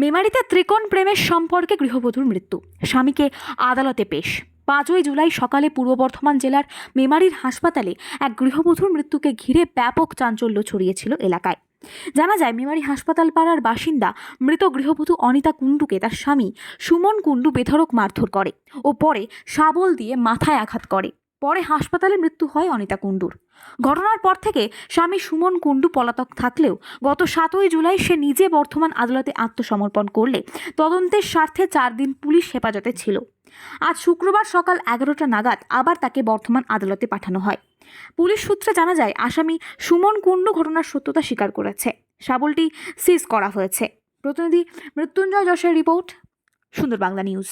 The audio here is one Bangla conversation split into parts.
মেমারিতে ত্রিকোণ প্রেমের সম্পর্কে গৃহবধূর মৃত্যু, স্বামীকে আদালতে পেশ। 5ই জুলাই সকালে পূর্ব বর্ধমান জেলার মেমারির হাসপাতালে এক গৃহবধূর মৃত্যুকে ঘিরে ব্যাপক চাঞ্চল্য ছড়িয়েছিল এলাকায়। জানা যায়, মেমারি হাসপাতাল পাড়ার বাসিন্দা মৃত গৃহবধূ অনিতা কুণ্ডুকে তার স্বামী সুমন কুণ্ডু বেধড়ক মারধর করে ও পরে শাবল দিয়ে মাথায় আঘাত করে। পরে হাসপাতালে মৃত্যু হয় অনিতা কুণ্ডুর। ঘটনার পর থেকে স্বামী সুমন কুণ্ডু পলাতক থাকলেও গত 7ই জুলাই সে নিজে বর্ধমান আদালতে আত্মসমর্পণ করলে তদন্তের স্বার্থে 4 দিন পুলিশ হেফাজতে ছিল। আজ শুক্রবার সকাল 11টা নাগাদ আবার তাকে বর্ধমান আদালতে পাঠানো হয়। পুলিশ সূত্রে জানা যায়, আসামি সুমন কুণ্ডু ঘটনার সত্যতা স্বীকার করেছে। শাবলটি সিজ করা হয়েছে। প্রতিনিধি মৃত্যুঞ্জয় যশের রিপোর্ট, সুন্দর বাংলা নিউজ।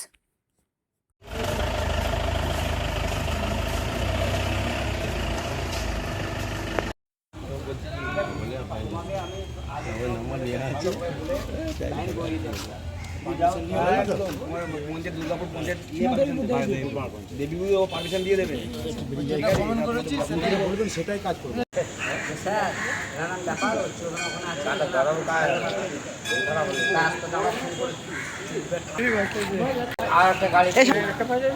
দুর্গাপুর পঞ্চায়েত দেবীগুলো পারমিশন দিয়ে দেবে, সেটাই কাজ করবে। আর একটা গাড়ি একটা পাওয়া যাবে।